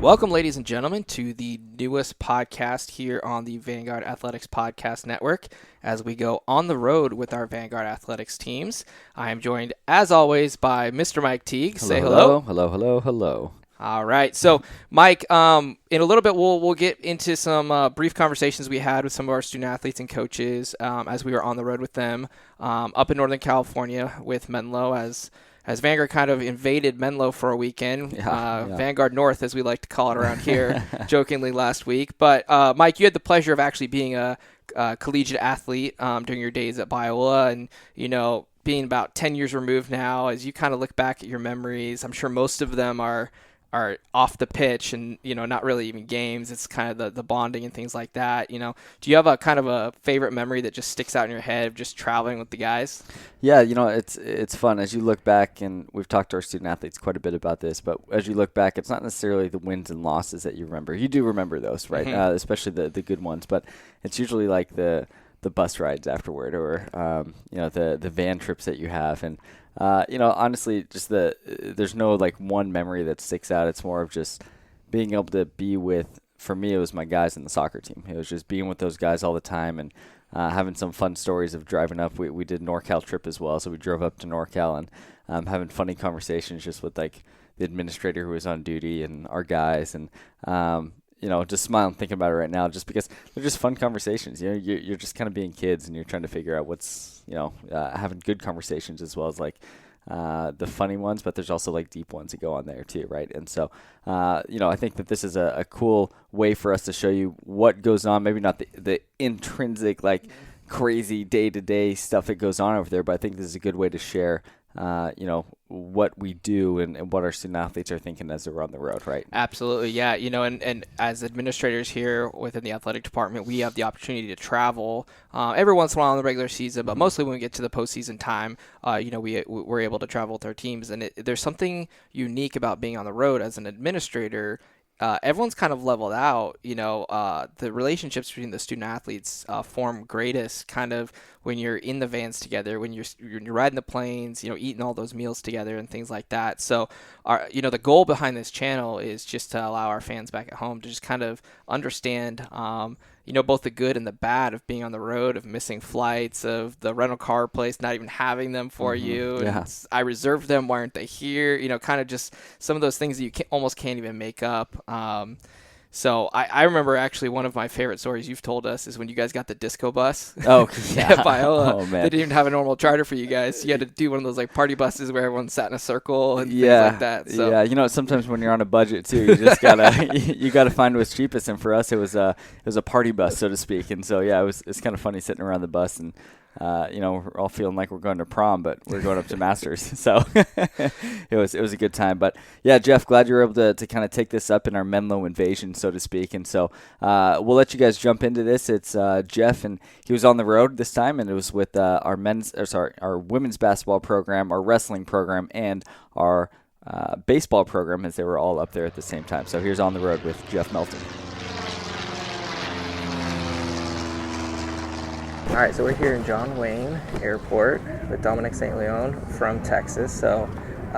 Welcome, ladies and gentlemen, to the newest podcast here on the Vanguard Athletics Podcast Network as we go on the road with our Vanguard Athletics teams. I am joined, as always, by Mr. Mike Teague. Say hello. Hello. All right. So, Mike, in a little bit, we'll get into some brief conversations we had with some of our student athletes and coaches as we were on the road with them up in Northern California with Menlo as Vanguard kind of invaded Menlo for a weekend, Vanguard North, as we like to call it around here, jokingly last week. But, Mike, you had the pleasure of actually being a collegiate athlete during your days at Biola and, being about 10 years removed now. As you kind of look back at your memories, I'm sure most of them are off the pitch and, not really even games. It's kind of the bonding and things like that. Do you have a kind of a favorite memory that just sticks out in your head of just traveling with the guys? Yeah, it's fun as you look back, and we've talked to our student athletes quite a bit about this, but as you look back, it's not necessarily the wins and losses that you remember. You do remember those, right? Mm-hmm. Especially the good ones, but it's usually like the bus rides afterward or, the van trips that you have. And, honestly, just there's no like one memory that sticks out. It's more of just being able to be with, for me, it was my guys in the soccer team. It was just being with those guys all the time and having some fun stories of driving up. We did NorCal trip as well. So we drove up to NorCal and having funny conversations just with like the administrator who was on duty and our guys and, just smiling thinking about it right now, just because they're just fun conversations. You're just kind of being kids and you're trying to figure out what's, having good conversations as well as like the funny ones, but there's also like deep ones that go on there too, right? And so, I think that this is a cool way for us to show you what goes on. Maybe not the intrinsic like crazy day-to-day stuff that goes on over there, but I think this is a good way to share what we do and what our student athletes are thinking as they're on the road, right? Absolutely, yeah. And as administrators here within the athletic department, we have the opportunity to travel every once in a while in the regular season, but mostly when we get to the postseason time, we're able to travel with our teams. And there's something unique about being on the road as an administrator. Everyone's kind of leveled out, the relationships between the student athletes form greatest kind of when you're in the vans together, when you're riding the planes, eating all those meals together and things like that. So the goal behind this channel is just to allow our fans back at home to just kind of understand, both the good and the bad of being on the road, of missing flights, of the rental car place not even having them for you. Yeah. And I reserved them. Why aren't they here? Kind of just some of those things that you almost can't even make up. So I remember actually one of my favorite stories you've told us is when you guys got the disco bus. Oh, yeah. At Biola. Oh, man. They didn't even have a normal charter for you guys. You had to do one of those like party buses where everyone sat in a circle and things like that. So. Yeah, sometimes when you're on a budget too, you just gotta you gotta find what's cheapest. And for us, it was a party bus, so to speak. And so it's kind of funny sitting around the bus and. We're all feeling like we're going to prom, but we're going up to Masters. So it was a good time. But yeah, Jeff, glad you were able to kind of take this up in our Menlo invasion, so to speak. And so we'll let you guys jump into this. It's Jeff, and he was on the road this time, and it was with our women's basketball program, our wrestling program, and our baseball program, as they were all up there at the same time. So here's On the Road with Jeff Melton. All right, so we're here in John Wayne Airport with Dominic St. Leon from Texas. So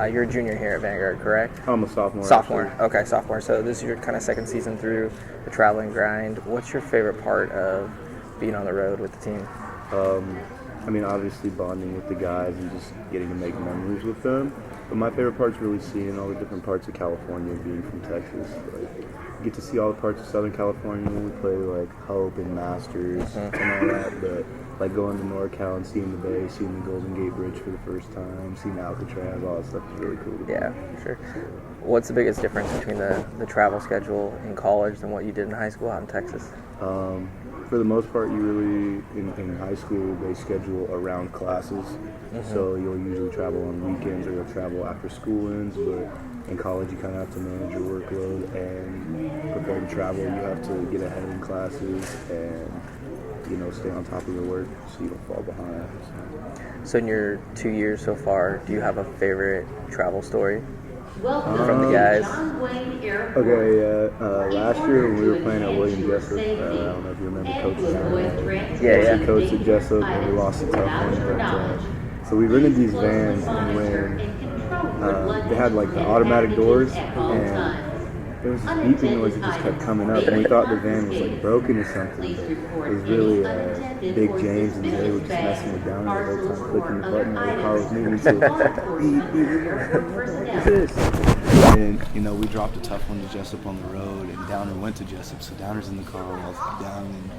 you're a junior here at Vanguard, correct? I'm a sophomore. Sophomore. Okay, sophomore. So this is your kind of second season through the traveling grind. What's your favorite part of being on the road with the team? Obviously bonding with the guys and just getting to make memories with them. But my favorite part's really seeing all the different parts of California, being from Texas. Like, get to see all the parts of Southern California when we play like Hope and Masters and all that. But like going to NorCal and seeing the Bay, seeing the Golden Gate Bridge for the first time, seeing Alcatraz, all that stuff is really cool. Yeah, for sure. What's the biggest difference between the travel schedule in college than what you did in high school out in Texas? For the most part, you really, in high school, they schedule around classes. So you'll usually travel on weekends or you'll travel after school ends, but in college you kind of have to manage your workload and prepare to travel. You have to get ahead in classes and, stay on top of your work so you don't fall behind. So in your 2 years so far, do you have a favorite travel story? From the guys. Last year when we were playing at William Jessup, I don't know if you remember Coach Heinle. Yeah. He coached at Jessup and we lost a tough one. But, so we rented these vans and when they had like the automatic doors and there was this beeping noise that just kept coming up, and we thought the van was like broken or something. But it was really Big James and Jay were just messing with Downer the whole time, clicking the button while the car was moving. So beep, beep, what is this? And we dropped a tough one to Jessup on the road, and Downer went to Jessup, so Downer's in the car all down and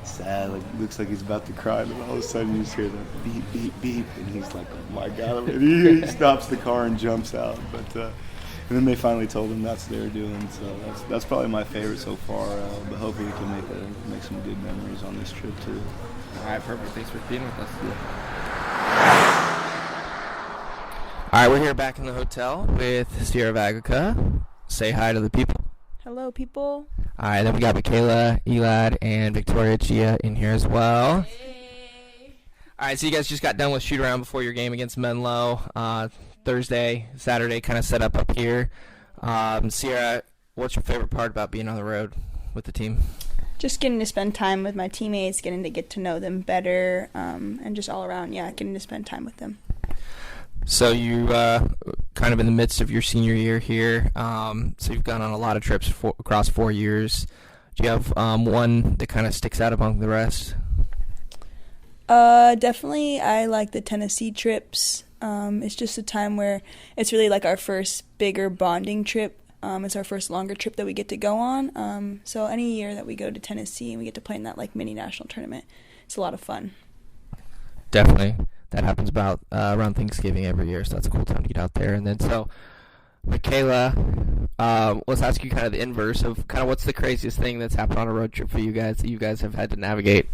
sad, like looks like he's about to cry, and all of a sudden you just hear the beep, beep, beep, and he's like, oh my God, and he stops the car and jumps out. But and then they finally told him that's what they were doing, so that's probably my favorite so far, but hopefully we can make some good memories on this trip too. All right, perfect. Thanks for being with us. All right, we're here back in the hotel with Sierra Vaglica. Say hi to the people. Hello, people. All right, then we got Michaella, Elad, and Victoria Chea in here as well. Hey. All right, so you guys just got done with shoot around before your game against Menlo. Thursday, Saturday, kind of set up here. Sierra, what's your favorite part about being on the road with the team? Just getting to spend time with my teammates, getting to get to know them better, and just all around, getting to spend time with them. So you kind of in the midst of your senior year here. So you've gone on a lot of trips across 4 years. Do you have one that kind of sticks out among the rest? Definitely, I like the Tennessee trips. It's just a time where it's really like our first bigger bonding trip. It's our first longer trip that we get to go on. So any year that we go to Tennessee and we get to play in that like mini national tournament, it's a lot of fun. Definitely. That happens about around Thanksgiving every year, so that's a cool time to get out there. And then so, Michaella, let's ask you kind of the inverse of kind of what's the craziest thing that's happened on a road trip for you guys that you guys have had to navigate?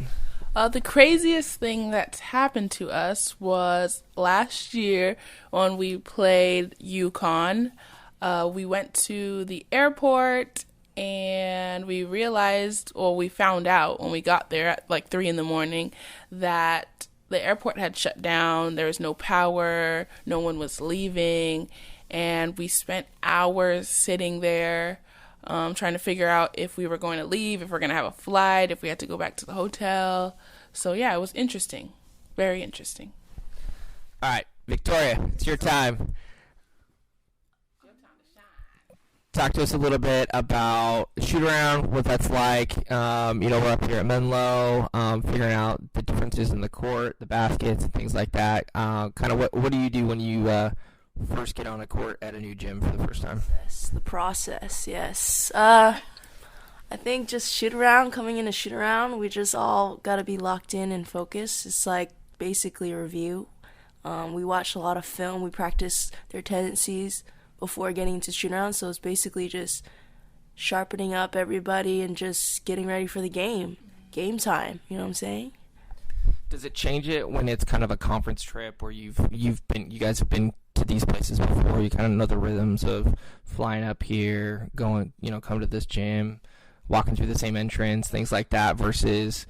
The craziest thing that's happened to us was last year when we played UConn. We went to the airport and we realized, or we found out when we got there at like 3 a.m, that the airport had shut down. There was no power. No one was leaving. And we spent hours sitting there trying to figure out if we were going to leave, if we're going to have a flight, if we had to go back to the hotel. So, yeah, it was interesting. Very interesting. All right, Victoria, it's your time. Talk to us a little bit about shoot around, what that's like. We're up here at Menlo, figuring out the differences in the court, the baskets, and things like that. Kind of what do you do when you first get on a court at a new gym for the first time? Yes, the process, yes. I think just shoot around, coming in to shoot around, we just all got to be locked in and focused. It's like basically a review. We watch a lot of film. We practice their tendencies before getting to shoot around, so it's basically just sharpening up everybody and just getting ready for the game time, you know what I'm saying? Does it change it when it's kind of a conference trip where you guys have been to these places before, you kind of know the rhythms of flying up here, going, come to this gym, walking through the same entrance, things like that, versus,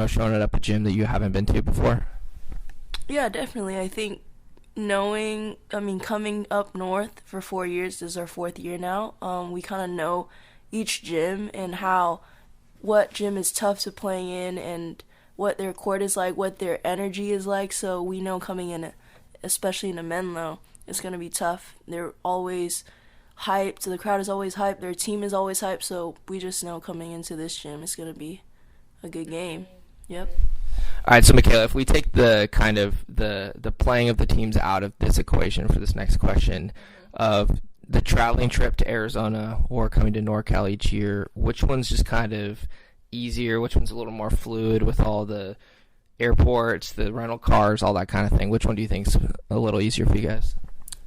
showing it up a gym that you haven't been to before? Yeah, definitely. I think coming up north for 4 years, this is our 4th year now, we kind of know each gym and what gym is tough to play in and what their court is like, what their energy is like, so we know coming in, especially in a Menlo, it's going to be tough. They're always hyped, the crowd is always hyped, their team is always hyped, so we just know coming into this gym it's going to be a good game. Yep. All right, so Michaella, if we take the kind of the playing of the teams out of this equation for this next question of the traveling trip to Arizona or coming to NorCal each year, which one's just kind of easier? Which one's a little more fluid with all the airports, the rental cars, all that kind of thing? Which one do you think's a little easier for you guys?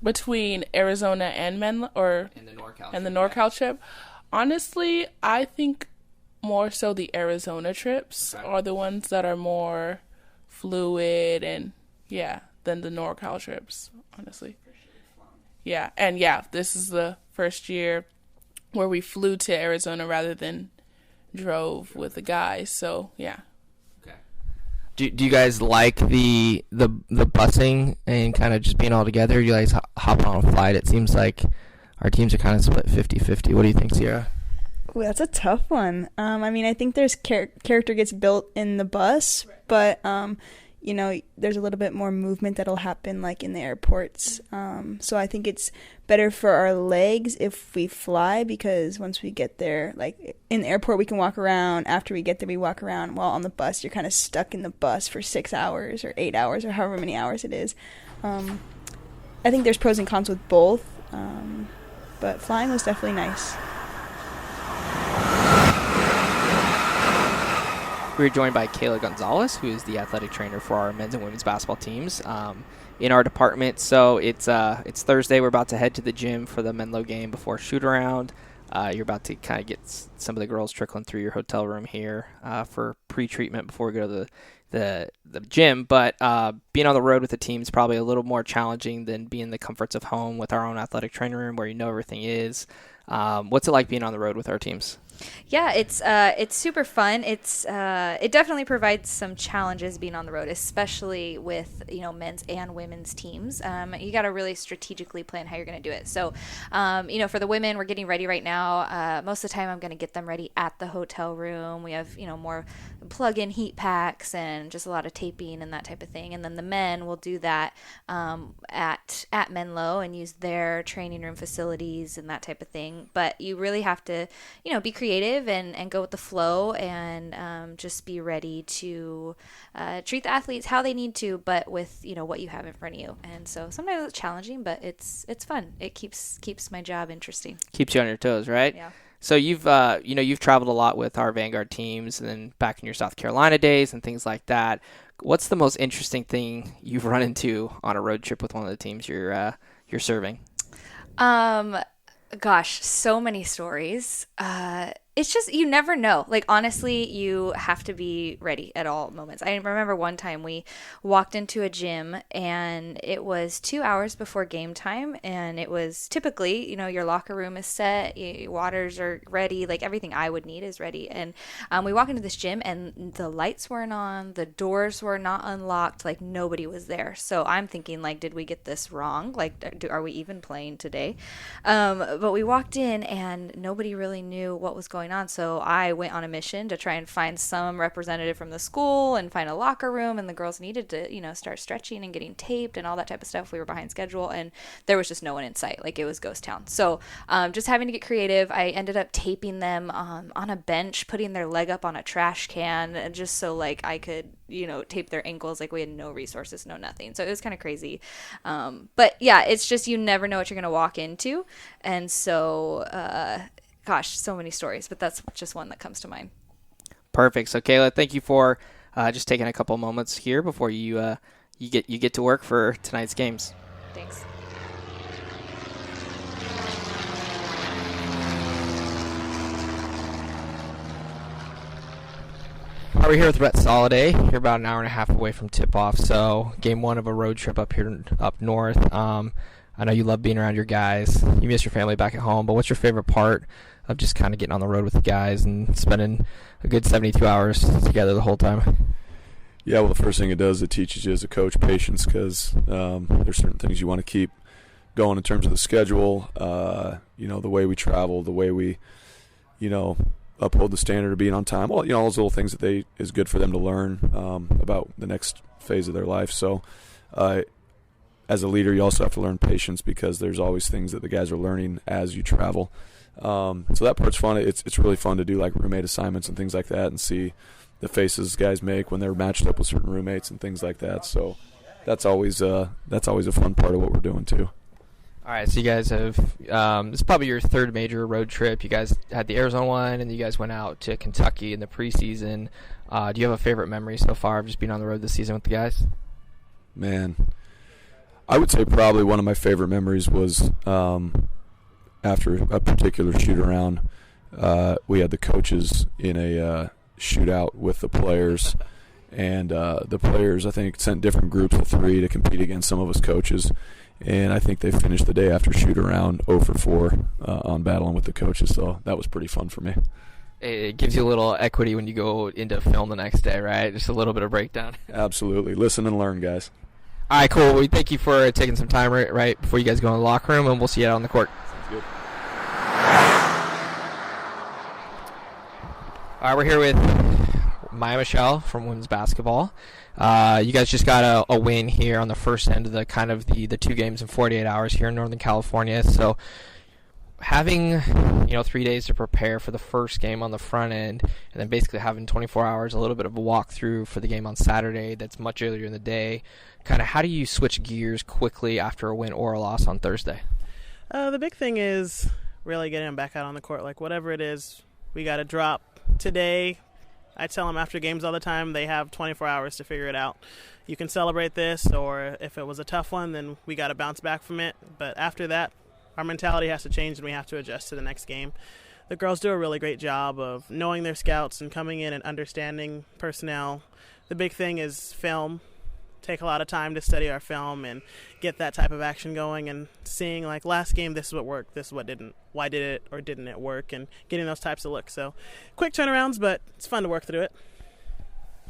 Between Arizona and Menlo, or and the NorCal trip, honestly, I think more so the Arizona trips are the ones that are more fluid and than the NorCal trips, honestly. Yeah, and this is the first year where we flew to Arizona rather than drove with the guys, so yeah. Okay. Do you guys like the busing and kind of just being all together? Do you guys hop on a flight? It seems like our teams are kind of split 50-50. What do you think, Sierra? Ooh, that's a tough one. I think there's character gets built in the bus, but there's a little bit more movement that'll happen like in the airports. So I think it's better for our legs if we fly, because once we get there, like in the airport, we can walk around. After we get there, we walk around. While on the bus, you're kind of stuck in the bus for 6 hours or 8 hours or however many hours it is. I think there's pros and cons with both, but flying was definitely nice. We were joined by Kayla Gonzalez, who is the athletic trainer for our men's and women's basketball teams in our department. So it's Thursday. We're about to head to the gym for the Menlo game before shoot-around. You're about to kind of get some of the girls trickling through your hotel room here for pre-treatment before we go to the gym. But being on the road with the team is probably a little more challenging than being in the comforts of home with our own athletic training room where everything is. What's it like being on the road with our teams? Yeah, it's super fun. It definitely provides some challenges being on the road, especially with men's and women's teams. You got to really strategically plan how you're going to do it. So, for the women, we're getting ready right now. Most of the time, I'm going to get them ready at the hotel room. We have more plug-in heat packs and just a lot of taping and that type of thing. And then the men will do that at Menlo and use their training room facilities and that type of thing. But you really have to be creative and go with the flow and just be ready to treat the athletes how they need to, but with what you have in front of you. And so sometimes it's challenging, but it's fun. It keeps my job interesting. Keeps you on your toes, right? Yeah. So you've traveled a lot with our Vanguard teams, and then back in your South Carolina days and things like that. What's the most interesting thing you've run into on a road trip with one of the teams you're serving? Gosh, so many stories. It's just, you never know. Like, honestly, you have to be ready at all moments. I remember one time we walked into a gym and it was 2 hours before game time. And it was typically, your locker room is set, your waters are ready, like everything I would need is ready. And we walk into this gym and the lights weren't on, the doors were not unlocked, like nobody was there. So I'm thinking, like, did we get this wrong? Like, are we even playing today? But we walked in and nobody really knew what was going on. So I went on a mission to try and find some representative from the school and find a locker room, and the girls needed to, start stretching and getting taped and all that type of stuff. We were behind schedule and there was just no one in sight. Like, it was ghost town. So just having to get creative. I ended up taping them on a bench, putting their leg up on a trash can, and just so like I could, tape their ankles. Like, we had no resources, no nothing. So it was kind of crazy. But yeah, it's just, you never know what you're going to walk into. And so, gosh, so many stories, but that's just one that comes to mind. Perfect. So, Kayla, thank you for just taking a couple moments here before you get to work for tonight's games. Thanks. We're here with Rhett Soliday. You're about an hour and a half away from tip-off, so game one of a road trip up north. I know you love being around your guys. You miss your family back at home, but what's your favorite part of just kind of getting on the road with the guys and spending a good 72 hours together the whole time? Yeah, well, the first thing it does, it teaches you as a coach patience, because there's certain things you want to keep going in terms of the schedule, the way we travel, the way we, uphold the standard of being on time. Well, all those little things that is good for them to learn about the next phase of their life. So as a leader, you also have to learn patience, because there's always things that the guys are learning as you travel. So that part's fun. It's really fun to do like roommate assignments and things like that, and see the faces guys make when they're matched up with certain roommates and things like that. So that's always a fun part of what we're doing too. All right, so you guys have this is probably your third major road trip. You guys had the Arizona one, and you guys went out to Kentucky in the preseason. Do you have a favorite memory so far of just being on the road this season with the guys? Man, I would say probably one of my favorite memories was after a particular shoot-around. We had the coaches in a shootout with the players, and the players, I think, sent different groups of 3 to compete against some of us coaches. And I think they finished the day after shoot-around 0 for 4 on battling with the coaches, so that was pretty fun for me. It gives you a little equity when you go into film the next day, right? Just a little bit of breakdown. Absolutely. Listen and learn, guys. All right, cool. We thank you for taking some time right before you guys go in the locker room, and we'll see you out on the court. Sounds good. All right, we're here with Maiya Michel from women's basketball. You guys just got a win here on the first end of the 2 games in 48 hours here in Northern California. So having 3 days to prepare for the first game on the front end, and then basically having 24 hours, a little bit of a walkthrough for the game on Saturday that's much earlier in the day, kind of how do you switch gears quickly after a win or a loss on Thursday? The big thing is really getting them back out on the court. Like, whatever it is, we got to drop today. I tell them after games all the time, they have 24 hours to figure it out. You can celebrate this, or if it was a tough one, then we got to bounce back from it. But after that, our mentality has to change, and we have to adjust to the next game. The girls do a really great job of knowing their scouts and coming in and understanding personnel. The big thing is film. Take a lot of time to study our film and get that type of action going, and seeing, like, last game, this is what worked, this is what didn't. Why did it or didn't it work, and getting those types of looks. So quick turnarounds, but it's fun to work through it.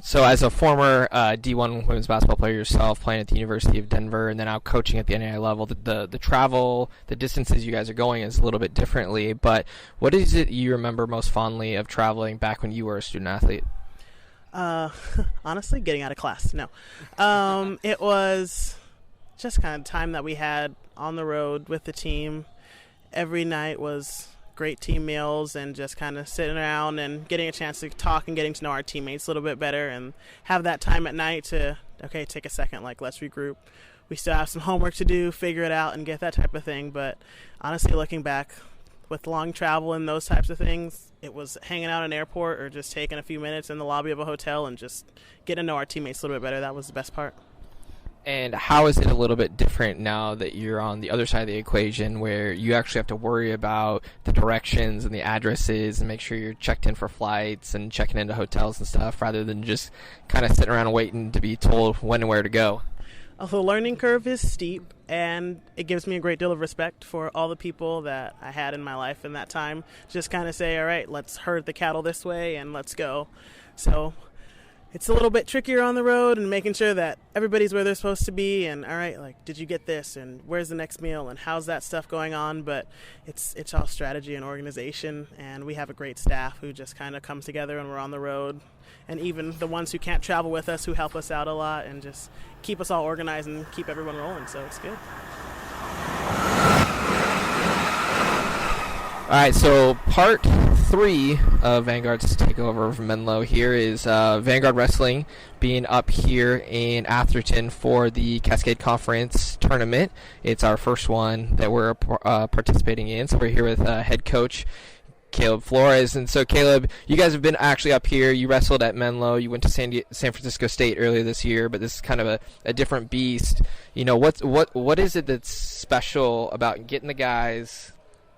So as a former D1 women's basketball player yourself, playing at the University of Denver and then out coaching at the NAIA level, the travel, the distances you guys are going is a little bit differently. But what is it you remember most fondly of traveling back when you were a student athlete? Honestly, getting out of class. No. It was just kind of time that we had on the road with the team. Every night was great team meals and just kind of sitting around and getting a chance to talk and getting to know our teammates a little bit better, and have that time at night to, okay, take a second, like, let's regroup. We still have some homework to do, figure it out, and get that type of thing. But honestly, looking back, with long travel and those types of things, it was hanging out in an airport or just taking a few minutes in the lobby of a hotel and just getting to know our teammates a little bit better. That was the best part. And how is it a little bit different now that you're on the other side of the equation, where you actually have to worry about the directions and the addresses and make sure you're checked in for flights and checking into hotels and stuff, rather than just kind of sitting around and waiting to be told when and where to go? The learning curve is steep, and it gives me a great deal of respect for all the people that I had in my life in that time. Just kind of say, all right, let's herd the cattle this way and let's go. So it's a little bit trickier on the road, and making sure that everybody's where they're supposed to be, and all right, like, did you get this, and where's the next meal, and how's that stuff going on? But it's all strategy and organization, and we have a great staff who just kind of comes together when we're on the road, and even the ones who can't travel with us who help us out a lot and just keep us all organized and keep everyone rolling, so it's good. All right, so part 3 of Vanguard's takeover of Menlo here is Vanguard Wrestling being up here in Atherton for the Cascade Conference tournament. It's our first one that we're participating in, so we're here with head coach Caleb Flores. And so, Caleb, you guys have been actually up here. You wrestled at Menlo. You went to San Francisco State earlier this year, but this is kind of a different beast. You know, what is it that's special about getting the guys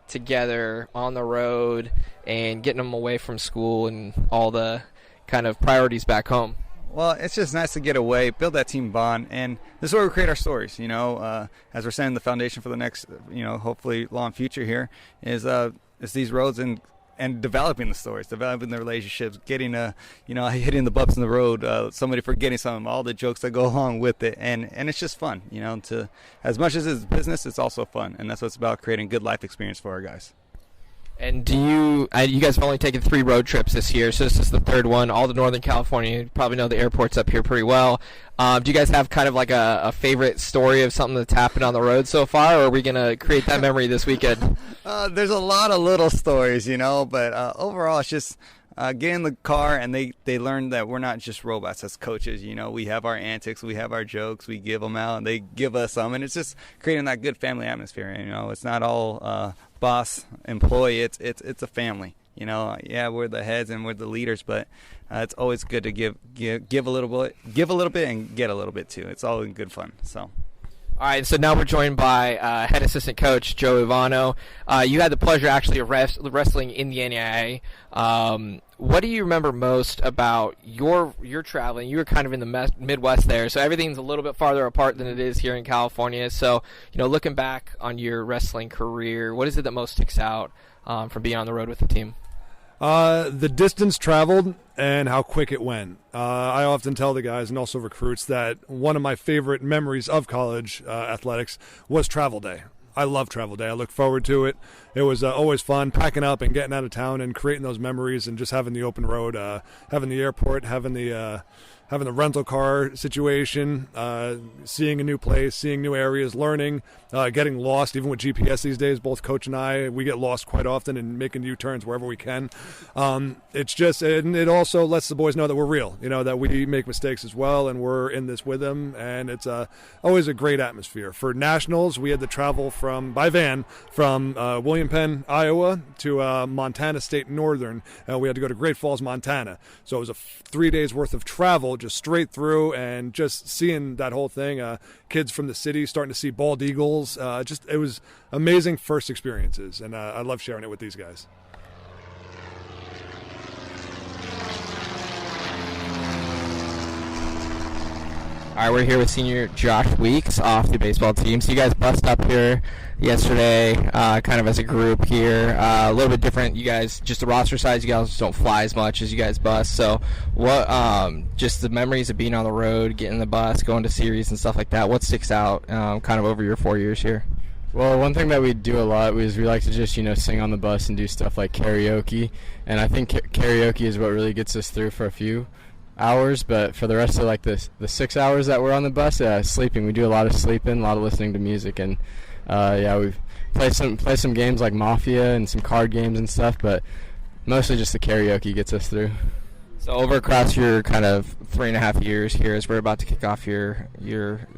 together on the road and getting them away from school and all the kind of priorities back home? Well, it's just nice to get away, build that team bond, and this is where we create our stories, as we're setting the foundation for the next, hopefully long future here, is these roads and developing the stories, developing the relationships, getting hitting the bumps in the road, somebody forgetting something, all the jokes that go along with it, and it's just fun, to, as much as it's business, it's also fun, and that's what it's about, creating good life experience for our guys. And you guys have only taken 3 road trips this year, so this is the 3rd one. All the Northern California, you probably know the airports up here pretty well. Do you guys have kind of like a favorite story of something that's happened on the road so far, or are we going to create that memory this weekend? There's a lot of little stories, but overall it's just get in the car, and they learn that we're not just robots as coaches. We have our antics, we have our jokes, we give them out, and they give us some, and it's just creating that good family atmosphere. It's not all boss employee, it's a family. Yeah, we're the heads and we're the leaders, but it's always good to give a little bit, and get a little bit too. It's all in good fun. So. All right, so now we're joined by head assistant coach Joe Evano. You had the pleasure actually of wrestling in the NAIA. What do you remember most about your traveling? You were kind of in the Midwest there, so everything's a little bit farther apart than it is here in California. So, looking back on your wrestling career, what is it that most sticks out from being on the road with the team? The distance traveled and how quick it went. I often tell the guys and also recruits that one of my favorite memories of college athletics was travel day. I love travel day. I look forward to it. It was always fun packing up and getting out of town and creating those memories and just having the open road, having the airport, having the rental car situation, seeing a new place, seeing new areas, learning, getting lost. Even with GPS these days, both Coach and I, we get lost quite often and making U-turns wherever we can. It's just, and it also lets the boys know that we're real, that we make mistakes as well, and we're in this with them. And it's always a great atmosphere. For nationals, we had to travel by van from William Penn, Iowa, to Montana State Northern. We had to go to Great Falls, Montana. So it was a 3 days worth of travel, just straight through, and just seeing that whole thing. Kids from the city starting to see bald eagles. It was amazing first experiences, and I love sharing it with these guys. All right, we're here with senior Jock Weeks off the baseball team. So you guys bust up here yesterday, kind of as a group here. A little bit different. You guys, just the roster size, you guys don't fly as much as you guys bust. So what, just the memories of being on the road, getting the bus, going to series and stuff like that, what sticks out kind of over your 4 years here? Well, one thing that we do a lot is we like to just, sing on the bus and do stuff like karaoke. And I think karaoke is what really gets us through for a few hours, but for the rest of like the 6 hours that we're on the bus, sleeping. We do a lot of sleeping, a lot of listening to music, and we play some games like Mafia and some card games and stuff, but mostly just the karaoke gets us through. So over across your kind of 3.5 years here, as we're about to kick off your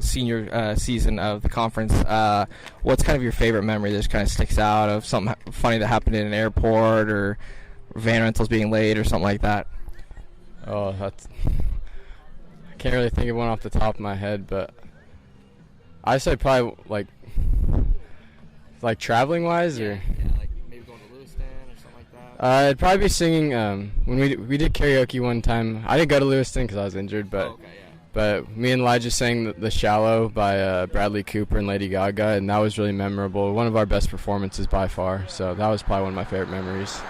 senior season of the conference, what's kind of your favorite memory that just kind of sticks out of something funny that happened in an airport or van rentals being late or something like that? Oh, I can't really think of one off the top of my head, but I'd say probably like traveling wise, or like maybe going to Lewiston or something like that. I'd probably be singing when we did karaoke one time. I didn't go to Lewiston because I was injured, but me and Elijah sang the Shallow by Bradley Cooper and Lady Gaga, and that was really memorable. One of our best performances by far. So that was probably one of my favorite memories.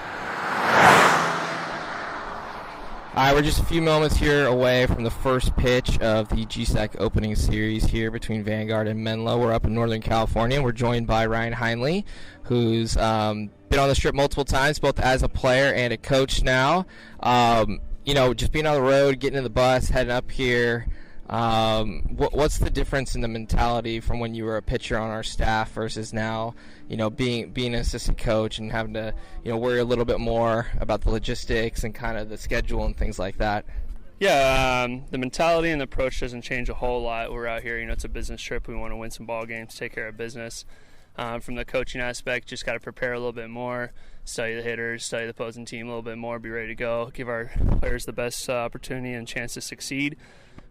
All right, we're just a few moments here away from the first pitch of the GSAC opening series here between Vanguard and Menlo. We're up in Northern California, and we're joined by Ryan Heinle, who's been on the strip multiple times, both as a player and a coach now. Just being on the road, getting in the bus, heading up here. What's the difference in the mentality from when you were a pitcher on our staff versus now, being an assistant coach and having to, worry a little bit more about the logistics and kind of the schedule and things like that? Yeah, the mentality and the approach doesn't change a whole lot. We're out here, it's a business trip. We want to win some ball games, take care of business. From the coaching aspect, just got to prepare a little bit more, study the hitters, study the opposing team a little bit more, be ready to go, give our players the best opportunity and chance to succeed.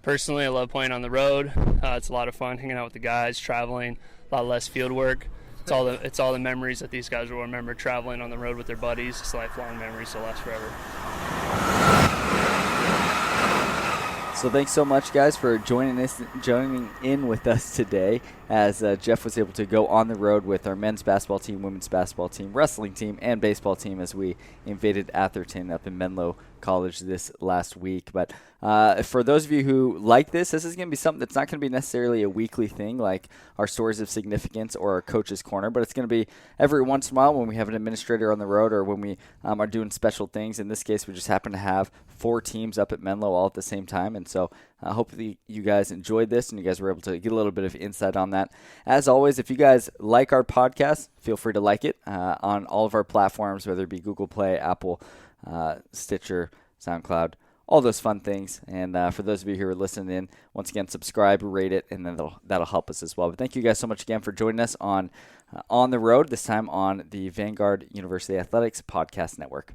Personally, I love playing on the road. It's a lot of fun hanging out with the guys, traveling, a lot less field work. It's all the memories that these guys will remember, traveling on the road with their buddies. It's lifelong memories that last forever. So thanks so much, guys, for joining in with us today as Jeff was able to go on the road with our men's basketball team, women's basketball team, wrestling team, and baseball team as we invaded Atherton up in Menlo College this last week. But for those of you who like this is going to be something that's not going to be necessarily a weekly thing like our Stories of Significance or our Coach's Corner, but it's going to be every once in a while when we have an administrator on the road or when we are doing special things. In this case, we just happen to have 4 teams up at Menlo all at the same time, and so hopefully you guys enjoyed this and you guys were able to get a little bit of insight on that. As always, if you guys like our podcast, feel free to like it on all of our platforms, whether it be Google Play, Apple, Stitcher, SoundCloud, all those fun things. And for those of you who are listening in, once again, subscribe, rate it, and then that'll help us as well. But thank you guys so much again for joining us on the road, this time on the Vanguard University Athletics Podcast Network.